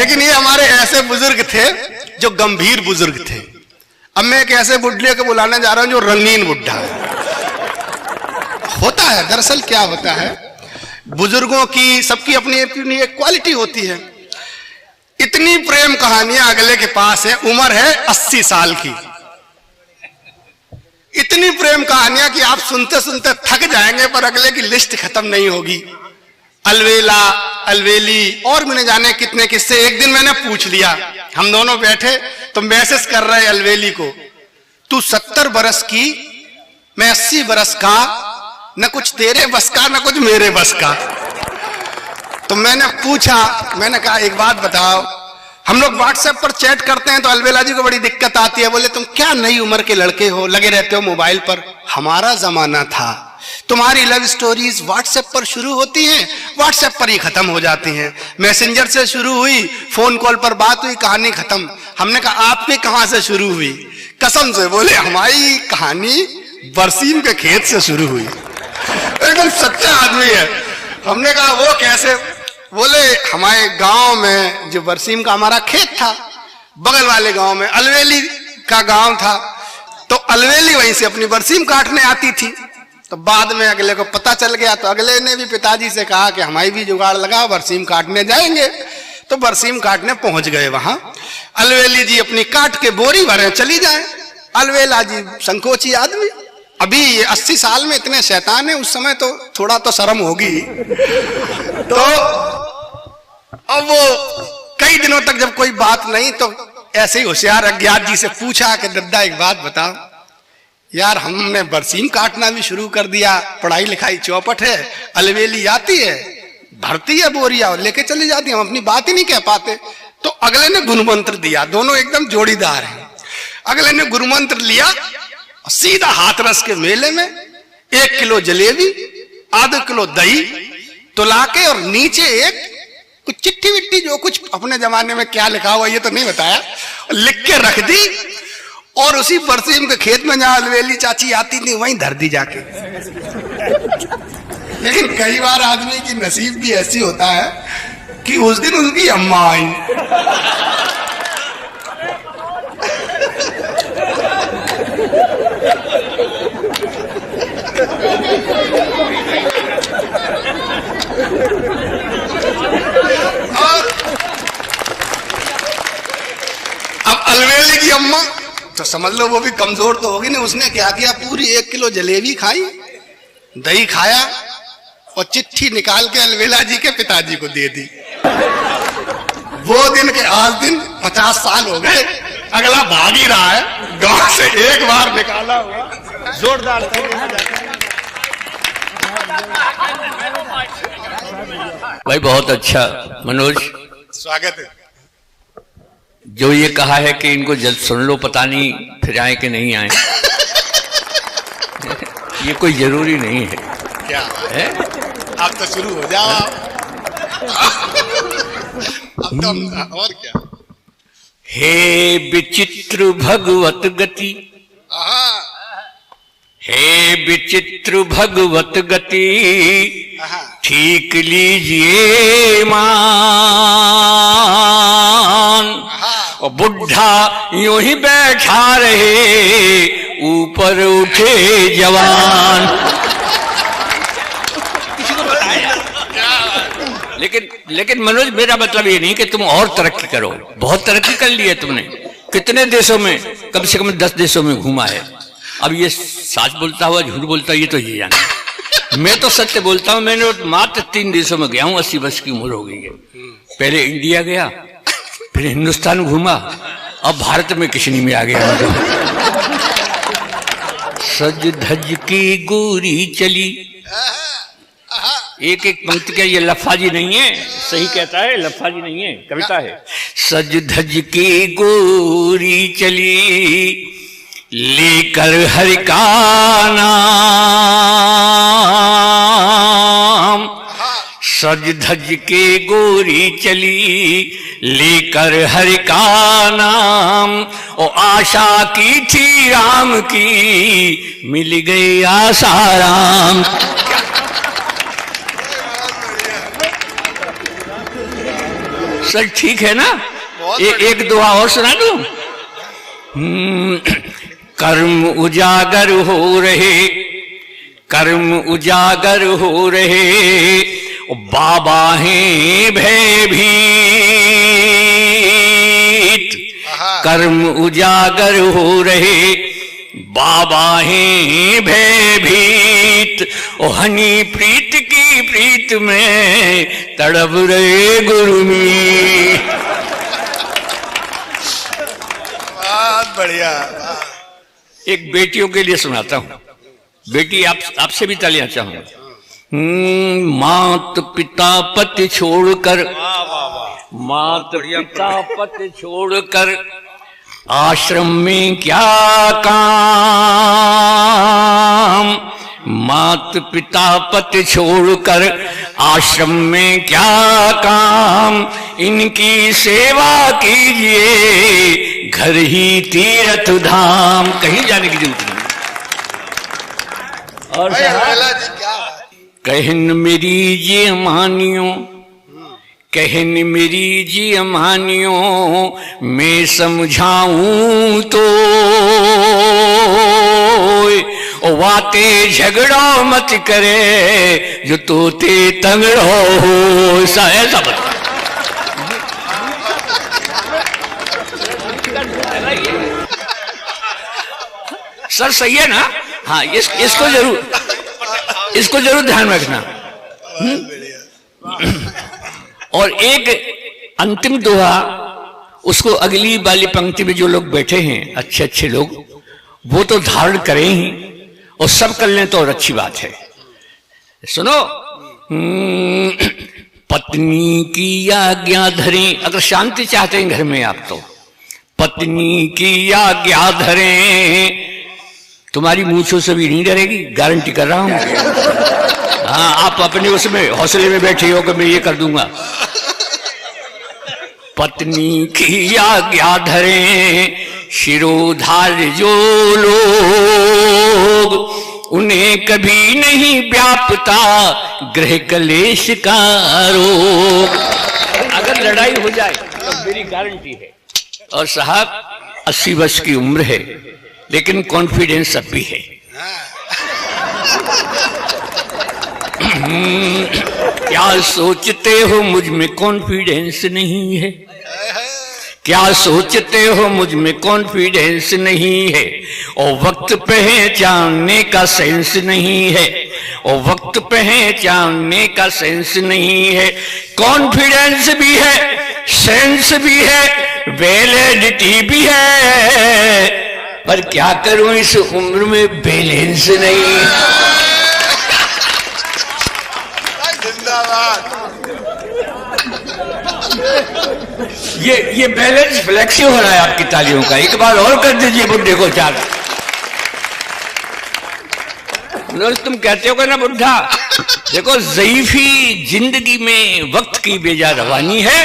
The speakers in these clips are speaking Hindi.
लेकिन ये हमारे ऐसे बुजुर्ग थे जो गंभीर बुजुर्ग थे। अब मैं एक ऐसे बुढ़े को बुलाने जा रहा हूं जो रंगीन बुढ़ा है। होता है दरअसल क्या होता है, बुजुर्गों की सबकी अपनी अपनी एक क्वालिटी होती है। इतनी प्रेम कहानियां अगले के पास है, उम्र है 80 साल की। इतनी प्रेम कहानियां कि आप सुनते सुनते थक जाएंगे, पर अगले की लिस्ट खत्म नहीं होगी। अलवेला, अलवेली और मैंने जाने कितने किस्से। एक दिन मैंने पूछ लिया, हम दोनों बैठे तो मैसेज कर रहे अलवेली को, तू 70 बरस की, मैं 80 बरस का, न कुछ तेरे बस का न कुछ मेरे बस का। तो मैंने पूछा, मैंने कहा एक बात बताओ, हम लोग व्हाट्सएप पर चैट करते हैं तो अलवेला जी को बड़ी दिक्कत आती है। बोले तुम क्या नई उम्र के लड़के हो, लगे रहते हो मोबाइल पर। हमारा जमाना था, तुम्हारी लव स्टोरीज व्हाट्सएप पर शुरू होती हैं, व्हाट्सएप पर ही खत्म हो जाती हैं। मैसेंजर से शुरू हुई, फोन कॉल पर बात हुई, कहानी खत्म। हमने कहा आपकी कहां से शुरू हुई? कसम से बोले हमारी कहानी बरसीम के खेत से शुरू हुई। एकदम सच्चा आदमी है। हमने कहा वो कैसे? बोले हमारे गांव में जो बरसीम का हमारा खेत था, बगल वाले गांव में अलवेली का गांव था, तो अलवेली वहीं से अपनी बरसीम काटने आती थी। तो बाद में अगले को पता चल गया, तो अगले ने भी पिताजी से कहा कि हमारी भी जुगाड़ लगा, बरसीम काटने जाएंगे। तो बरसीम काटने पहुंच गए वहां। अलवेली जी अपनी काट के बोरी भरे चली जाए। अलवेला जी संकोची आदमी, अभी ये 80 साल में इतने शैतान है, उस समय तो थोड़ा तो शर्म होगी। तो अब वो कई दिनों तक जब कोई बात नहीं, तो ऐसे ही होशियार अज्ञात जी से पूछा कि दद्दा एक बात बताओ यार, हमने बरसीम काटना भी शुरू कर दिया, पढ़ाई लिखाई चौपट है, अलवेली आती है, भरती है बोरिया और लेके चली जाती है, हम अपनी बात ही नहीं कह पाते। तो अगले ने गुरुमंत्र दिया, दोनों एकदम जोड़ीदार हैं। अगले ने गुरुमंत्र लिया, सीधा हाथरस के मेले में 1 किलो जलेबी, आधा किलो दही तुला के, और नीचे एक कुछ चिट्ठी विट्ठी जो कुछ अपने जमाने में क्या लिखा हुआ ये तो नहीं बताया, लिख के रख दी, और उसी बरसीम के खेत में जहां अलवेली चाची आती थी वहीं धर दी जाके। लेकिन कई बार आदमी की नसीब भी ऐसी होता है कि उस दिन उसकी अम्मा आई। और अब अलवेली की अम्मा तो समझ लो वो भी कमजोर तो होगी ना। उसने क्या किया, पूरी 1 किलो जलेबी खाई, दही खाया, और चिट्ठी निकाल के अलवेला जी के पिताजी को दे दी। वो दिन के आज दिन 50 साल हो गए, अगला भाग ही रहा है गांव से, एक बार निकाला हुआ जोरदार। भाई बहुत अच्छा मनोज, स्वागत है। जो ये कहा है कि इनको जल्द सुन लो, पता नहीं फिर आए कि नहीं आए। ये कोई जरूरी नहीं है। क्या है? आप तो शुरू हो जाओ। अब तो और क्या। हे विचित्र भगवत गति, हे विचित्र भगवत गति, ठीक लीजिए मान। और बुढ़ा यूं ही बैठा रहे, ऊपर उठे जवान। लेकिन मनोज, मेरा मतलब ये नहीं कि तुम और तरक्की करो। बहुत तरक्की कर ली है तुमने। कितने देशों में, कम से कम 10 देशों में घूमा है। अब ये सच बोलता हुआ झूठ बोलता, ये तो ये जाने। मैं तो सत्य बोलता हूँ। मैंने मात्र 3 देशों में गया हूँ, 80 वर्ष की उम्र हो गई है। पहले इंडिया गया, फिर हिंदुस्तान घूमा, अब भारत में किशनी में आ गया। सज धज की गोरी चली, एक एक पंक्ति का ये लफाजी नहीं है, सही कहता है, लफाजी नहीं है, कविता है। सज धज की गोरी चली, लेकर हरि का नाम। सज धज के गोरी चली, लेकर हरि का नाम। ओ आशा की थी राम की, मिल गई आसाराम। सर ठीक है ना? बहुत एक दुआ और सुना दूं? कर्म उजागर हो रहे, कर्म उजागर हो रहे, बाबा हैं भयभीत। कर्म उजागर हो रहे, बाबा हैं भयभीत। ओ हनी प्रीत की प्रीत में तड़प रहे गुरुमी। बहुत बढ़िया। एक बेटियों के लिए सुनाता हूं। बेटी आपसे भी तालियां चाहूंगा। मात पिता पति छोड़कर, मात पिता पति छोड़कर आश्रम में क्या काम। मात पिता पति छोड़कर आश्रम में क्या काम। इनकी सेवा कीजिए, घर ही तीर्थ धाम। कहीं जाने की जरूरत नहीं। और कहन मेरी जी मानियो, कहन मेरी जी मानियो, मैं समझाऊं तो वाते झगड़ा मत करे, जो तोते तंगड़ो हो। ऐसा बता सर, सही है ना? हाँ, इसको जरूर ध्यान में रखना। और एक अंतिम दोहा, उसको अगली वाली पंक्ति में जो लोग बैठे हैं, अच्छे अच्छे लोग, वो तो धारण करें ही, और सब कर लें तो और अच्छी बात है। सुनो, पत्नी की आज्ञा धरें। अगर शांति चाहते हैं घर में आप, तो पत्नी की आज्ञा धरें। तुम्हारी मूंछों से भी नहीं डरेगी, गारंटी कर रहा हूं। हाँ, आप अपने उसमें हौसले में बैठे हो कि मैं ये कर दूंगा। पत्नी की आज्ञा धरें, शिरोधार जो लोग, उन्हें कभी नहीं व्यापता गृह कलेश का रोग। अगर लड़ाई हो जाए तो मेरी गारंटी है। और साहब 80 वर्ष की उम्र है, लेकिन कॉन्फिडेंस अब भी है। क्या सोचते हो मुझ में कॉन्फिडेंस नहीं है? क्या सोचते हो मुझ में कॉन्फिडेंस नहीं है? और वक्त पहचानने का सेंस नहीं है, और वक्त पहचानने का सेंस नहीं है। कॉन्फिडेंस भी है, सेंस भी है, वैलिडिटी भी है, पर क्या करूं इस उम्र में बैलेंस नहीं। ये बैलेंस फ्लेक्सी हो रहा है आपकी तालियों का। एक बार और कर दीजिए बुढ़े को चार। तुम कहते हो ना बुढ़ा, देखो ज़ईफी जिंदगी में वक्त की बेजा रवानी है।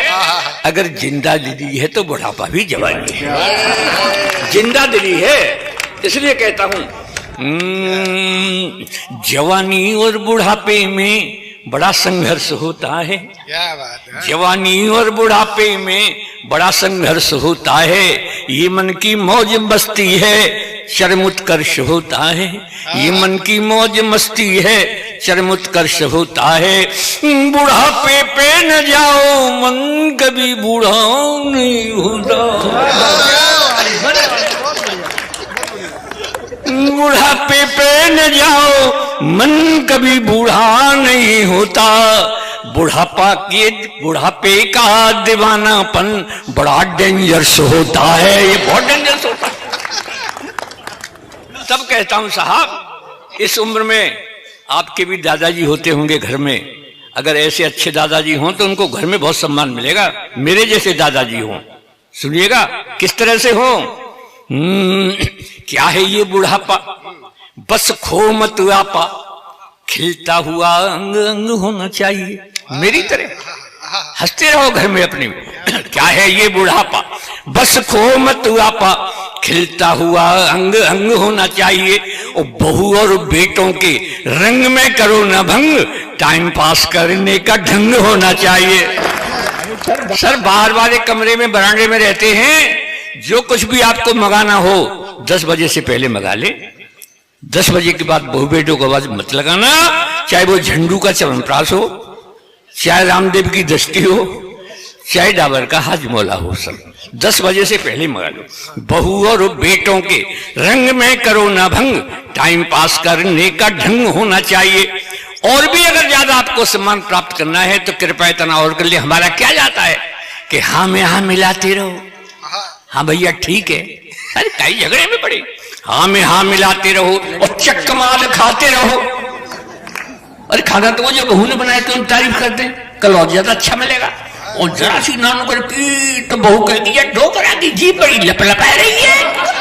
अगर जिंदा दिली है तो बुढ़ापा भी जवानी है। जिंदा दिली है, इसलिए कहता हूं, जवानी और बुढ़ापे में बड़ा संघर्ष होता है। क्या बात है। जवानी और बुढ़ापे में बड़ा संघर्ष होता है। ये मन की मौज मस्ती है, चरम उत्कर्ष होता है। ये मन की मौज मस्ती है, चरम उत्कर्ष होता है। बुढ़ापे पे न जाओ, मन कभी बूढ़ा नहीं होता। बुढ़ापे पे न जाओ, मन कभी बूढ़ा नहीं होता। बुढ़ापे का दीवानापन बड़ा डेंजरस होता है। ये बहुत डेंजरस होता है। तब कहता हूं साहब, इस उम्र में आपके भी दादाजी होते होंगे घर में। अगर ऐसे अच्छे दादाजी हों तो उनको घर में बहुत सम्मान मिलेगा। मेरे जैसे दादाजी हों, सुनिएगा किस तरह से हो। क्या है ये बुढ़ापा, बस खो मत आपा, खिलता हुआ अंग अंग होना चाहिए। मेरी तरह हंसते रहो घर में अपने में। क्या है ये बुढ़ापा, बस खो मत आपा, खिलता हुआ अंग अंग होना चाहिए। और बहू और बेटों के रंग में करो न भंग, टाइम पास करने का ढंग होना चाहिए। सर बाहर वाले कमरे में बरामदे में रहते हैं, जो कुछ भी आपको मंगाना हो 10 बजे से पहले मंगा ले। 10 बजे के बाद बहू बेटों को आवाज मत लगाना, चाहे वो झंडू का च्यवनप्राश हो, चाहे रामदेव की दृष्टि हो, चाहे डाबर का हाजमोला हो, सब 10 बजे से पहले मंगा लो। बहू और बेटों के रंग में करो ना भंग, टाइम पास करने का ढंग होना चाहिए। और भी अगर ज्यादा आपको सम्मान प्राप्त करना है तो कृपया इतना और कर ले। हमारा क्या जाता है कि हाँ में हाँ मिलाते रहो, हाँ भैया ठीक है, अरे कई झगड़े में पड़े, हाँ में हाँ मिलाते रहो और चक्कमाल खाते रहो। अरे खाना तो वो जो बहू ने बनाया तो तारीफ करते हैं, कल और ज्यादा अच्छा मिलेगा। और जरा सी नानू कर की तो बहू कह दिया डोकरा की जी बड़ी लपलपा रही है।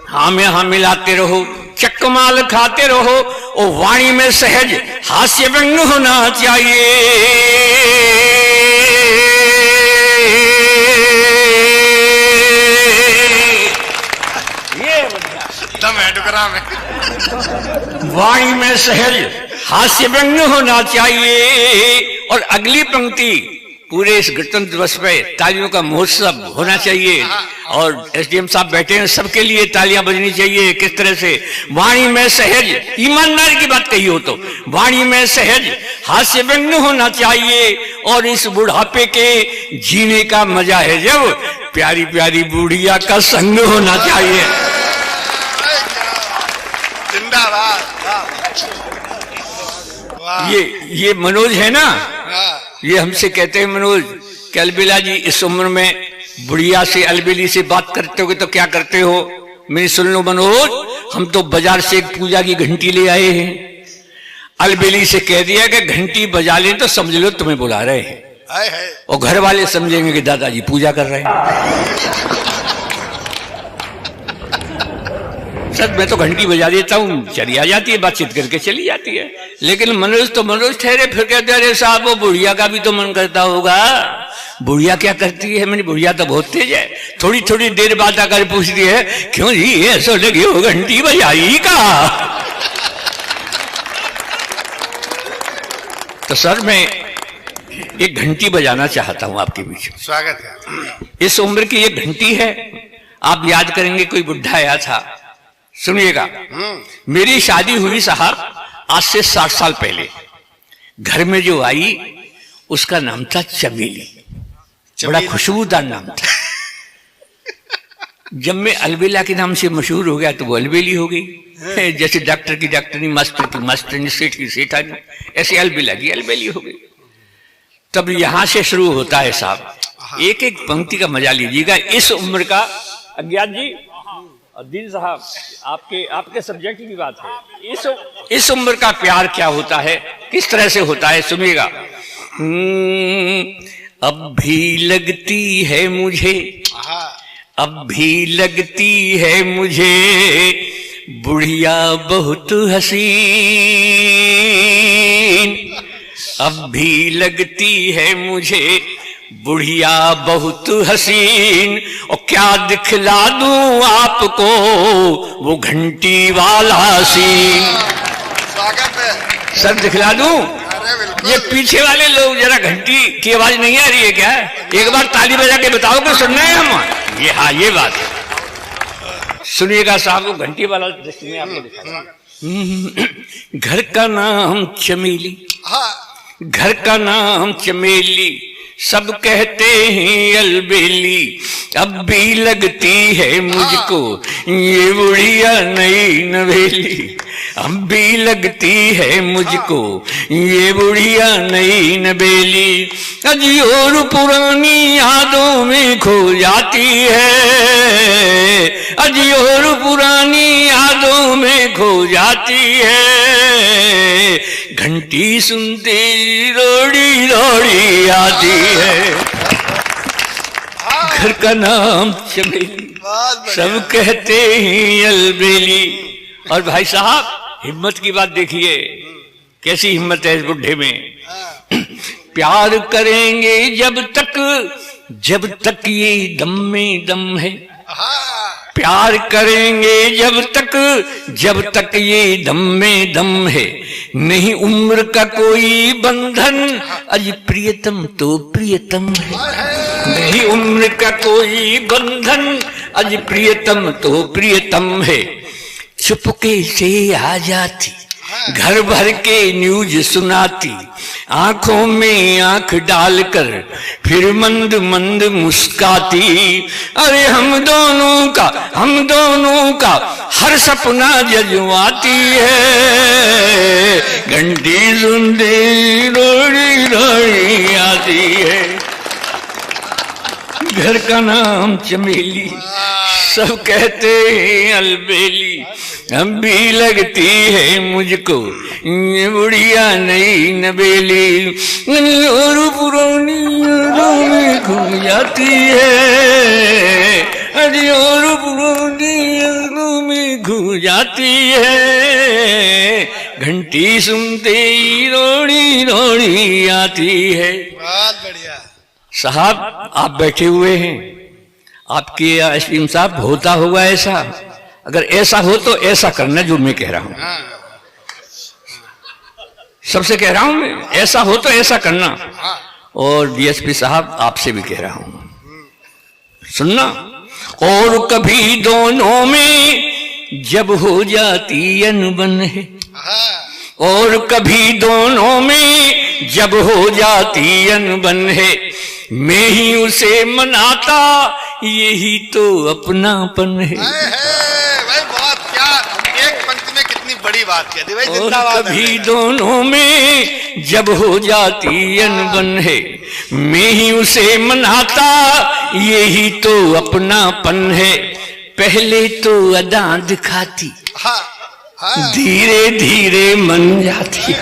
हाँ में हाँ मिलाते रहो, चक्कमाल खाते रहो और वाणी में सहज हास्य व्यंग होना चाहिए। ये वाणी में सहज हास्य व्यंग होना चाहिए। और अगली पंक्ति पूरे इस गणतंत्र दिवस पे तालियों का महोत्सव होना चाहिए। और एसडीएम साहब बैठे हैं, सबके लिए तालियां बजनी चाहिए। किस तरह से वाणी में सहज, ईमानदारी की बात कही हो तो वाणी में सहज हास्य व्यंग होना चाहिए। और इस बुढ़ापे के जीने का मजा है जब प्यारी प्यारी बुढ़िया का संग होना चाहिए। ये मनोज है ना, ये हमसे कहते हैं मनोज कि अलबेला जी इस उम्र में बुढ़िया से अलबेली से बात करते हो तो क्या करते हो? मैं सुन लो मनोज, हम तो बाजार से एक पूजा की घंटी ले आए हैं। अलबेली से कह दिया कि घंटी बजा लें तो समझ लो तुम्हें बुला रहे हैं, और घर वाले समझेंगे कि दादाजी पूजा कर रहे हैं। सर मैं तो घंटी बजा देता हूँ, चली आ जाती है, बातचीत करके चली जाती है। लेकिन मनोज तो मनोज ठहरे, फिर कहते अरे साहब वो बुढ़िया का भी तो मन करता होगा। बुढ़िया क्या करती है? मैंने बुढ़िया तो बहुत तेज है, थोड़ी थोड़ी देर बाद आकर पूछती है क्यों जी ऐसा लगी हो घंटी बजाई का? तो सर मैं एक घंटी बजाना चाहता हूं आपके बीच में। स्वागत है। इस उम्र की एक घंटी है, आप याद करेंगे कोई बुढ़ा आया था, सुनिएगा। मेरी शादी हुई साहब आज से 60 साल पहले। घर में जो आई उसका नाम था चमेली, बड़ा खुशबूदार नाम था। जब मैं अलबेला के नाम से मशहूर हो गया तो वो अलबेली हो गई। जैसे डॉक्टर की डॉक्टरनी, मास्टर की मास्टरनी, सेठ की सेठानी, ऐसे अलबेला की अलबेली हो गई। तब यहां से शुरू होता है साहब, एक एक पंक्ति का मजा लीजिएगा। इस उम्र का अज्ञात जी और दीन साहब आपके सब्जेक्ट की बात है। इस उम्र का प्यार क्या होता है, किस तरह से होता है, सुनिएगा। अब भी लगती है मुझे, अब भी लगती है मुझे बुढ़िया बहुत हसीन। अब भी लगती है मुझे बुढ़िया बहुत हसीन, और क्या दिखला दूं आपको वो घंटी वाला सीन। स्वागत है सर, दिखला दूं? ये पीछे वाले लोग जरा घंटी की आवाज नहीं आ रही है क्या? एक बार ताली बजा के बताओ कि सुनना है हम। ये हाँ ये बात है, सुनिएगा साहब। वो घंटी वाला दृश्य में आपको दिखा। घर का नाम चमेली, घर का नाम चमेली, सब कहते हैं अलबेली। अब भी लगती है मुझको ये बुढ़िया नई नवेली। अब भी लगती है मुझको ये बुढ़िया नई नवेली। अजी और पुरानी यादों में खो जाती है, अजी और पुरानी यादों में खो जाती है। घंटी सुनते रोड़ी रोड़ी आती है। घर का नाम चमेली, सब कहते हैं अलबेली। और भाई साहब हिम्मत की बात देखिए, कैसी हिम्मत है इस बुढ़े में। प्यार करेंगे जब तक ये दम में दम है। प्यार करेंगे जब तक ये दम में दम है। नहीं उम्र का कोई बंधन, अज प्रियतम तो प्रियतम है। नहीं उम्र का कोई बंधन, अज प्रियतम तो प्रियतम है। चुपके से आ जाती, घर भर के न्यूज सुनाती, आंखों में आंख डालकर फिर मंद मंद मुस्काती। अरे हम दोनों का हर सपना जजवाती है। घंटी सुनते रोड़ी रोड़ी आती है। घर का नाम चमेली, सब कहते हैं अलबेली। अब भी लगती है मुझको ये बुढ़िया नई नबेली। और पुरानी यादों में घूम जाती है। अरे और पुरानी यादों में घूम जाती है। घंटी सुनते ही रोड़ी रोड़ी आती है। बहुत बढ़िया साहब, आप बैठे हुए हैं, आपके आइसक्रीम साहब होता होगा ऐसा। अगर ऐसा हो तो ऐसा करना जो मैं कह रहा हूं, सबसे कह रहा हूं मैं, ऐसा हो तो ऐसा करना। और डीएसपी साहब आपसे भी कह रहा हूं, सुनना। और कभी दोनों में जब हो जाती अनबन है, और कभी दोनों में जब हो जाती अनबन है, मैं ही उसे मनाता, यही तो अपनापन है। भाई बहुत, क्या एक पंक्ति में कितनी बड़ी बात कह दी भाई। और कभी दोनों में जब हो जाती अनबन है, मैं ही उसे मनाता, यही तो अपनापन है। पहले तो अदा दिखाती, धीरे धीरे मन जाती।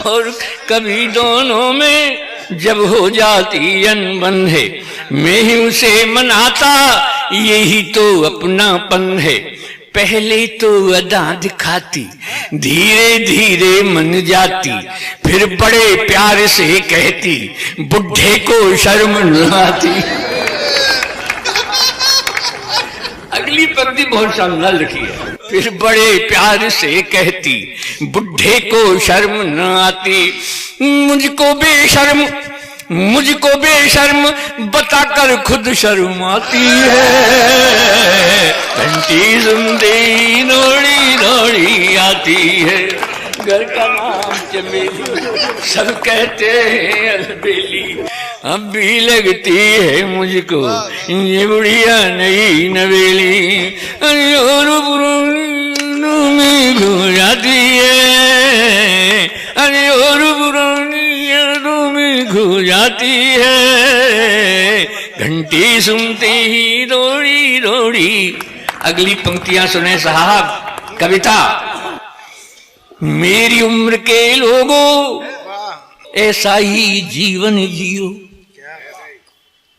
और कभी दोनों में जब हो जाती अनबन है, मैं ही उसे मनाता, यही तो अपनापन है। पहले तो अदा दिखाती, धीरे धीरे मन जाती, फिर बड़े प्यार से कहती, बुढ़े को शर्म न आती। अगली पंक्ति बहुत शानदार लिखी है। फिर बड़े प्यार से कहती, बुढ़े को शर्म न आती। मुझको बेशर्म बताकर खुद शर्माती है। घंटी सुनते रोड़ी रोड़ी आती है। घर का नाम चमेली, सब कहते हैं अलबेली। अब भी लगती है मुझको ये बुढ़िया नई नवेली। और पुरानी में घूम जाती है। अरे और पुरानी यादों में घूम जाती है। घंटी सुनते ही रोड़ी रोड़ी। अगली पंक्तियां सुने साहब। कविता। मेरी उम्र के लोगों ऐसा ही जीवन जियो,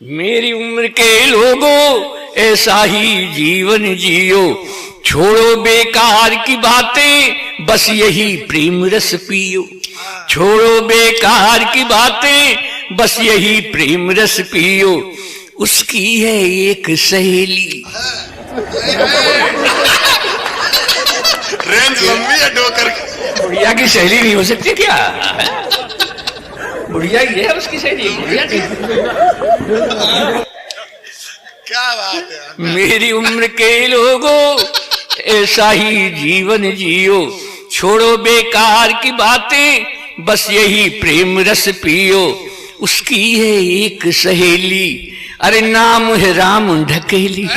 मेरी उम्र के लोगों ऐसा ही जीवन जियो। छोड़ो बेकार की बातें, बस यही प्रेम रस पियो। छोड़ो बेकार की बातें, बस यही प्रेम रस पियो। उसकी है एक सहेली। रेंज लंबी है डोकर। बुढ़िया की सहेली नहीं हो सकती क्या? बुढ़िया ही है उसकी सहेली। बुढ़िया क्या बात है। मेरी उम्र के लोगों ऐसा ही जीवन जियो। छोड़ो बेकार की बातें, बस यही प्रेम रस पियो। उसकी है एक सहेली, अरे नाम है राम ढकेली।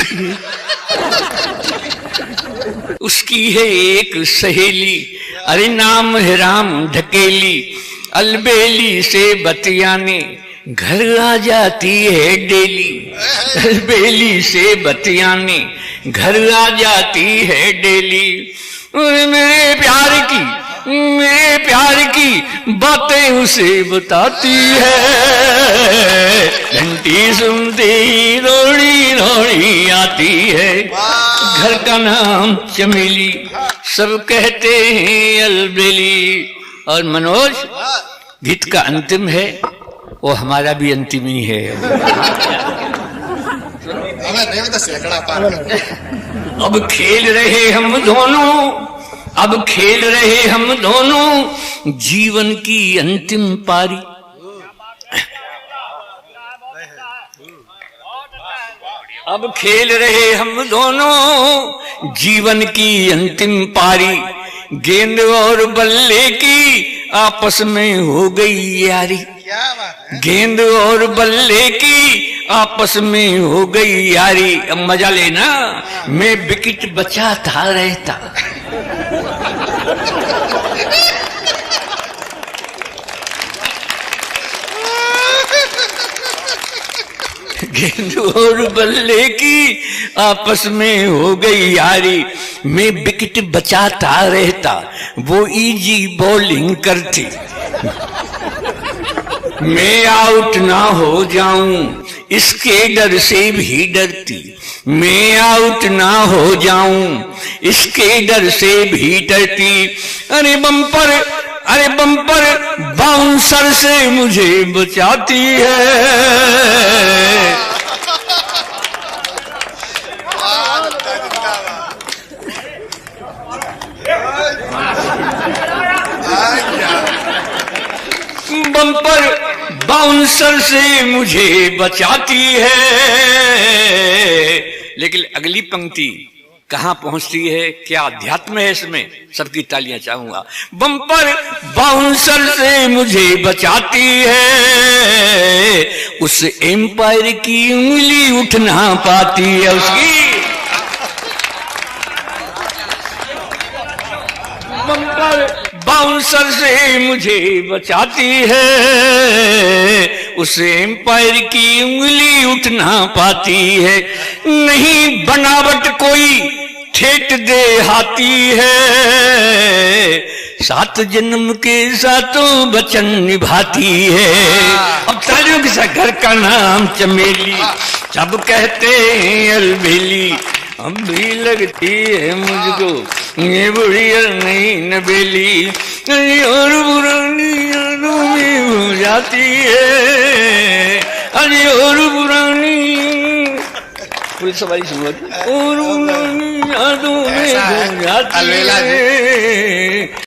उसकी है एक सहेली, अरे नाम है राम ढकेली। अलबेली से बतियाने घर आ जाती है डेली। अलबेली से बतियाने घर आ जाती है डेली। मेरे प्यार की बातें उसे बताती है। घंटी सुनती रोड़ी रोड़ी आती है। घर का नाम चमेली, सब कहते हैं अलबेली। और मनोज, गीत का अंतिम है, वो हमारा भी अंतिम ही है। अब खेल रहे हम दोनों, अब खेल रहे हम दोनों जीवन की अंतिम पारी। अब खेल रहे हम दोनों जीवन की अंतिम पारी। गेंद और बल्ले की आपस में हो गई यारी। गेंद और बल्ले की आपस में हो गई यारी। अब मजा लेना, मैं विकेट बचाता रहता। गेंद और बल्ले की आपस में हो गई यारी। मैं विकेट बचाता रहता, वो इजी बॉलिंग करती। मैं आउट ना हो जाऊं इसके डर से भी डरती। मैं आउट ना हो जाऊं इसके डर से भी डरती। अरे बम्पर बाउंसर से मुझे बचाती है। बम्पर बाउंसर से मुझे बचाती है। लेकिन अगली पंक्ति कहां पहुंचती है, क्या अध्यात्म है इसमें, सबकी तालियां चाहूंगा। बम्पर बाउंसर से मुझे बचाती है, उस एम्पायर की उंगली उठ ना पाती है उसकी। बम्पर बाउंसर से मुझे बचाती है, उस एम्पायर की उंगली उठ ना पाती है। नहीं बनावट कोई ठेठ दे हाथी है, सात जन्म के सातों वचन निभाती है। अब तालियों के साथ घर का नाम चमेली, सब कहते हैं अलबेली। अब भी लगती है मुझको ये बुढ़िया नहीं नबेली, और पुरानी यादों में हो जाती है। अरे और पुरानी पुलिस सवारी शुरू, और पुरानी यादों में हो जाती है।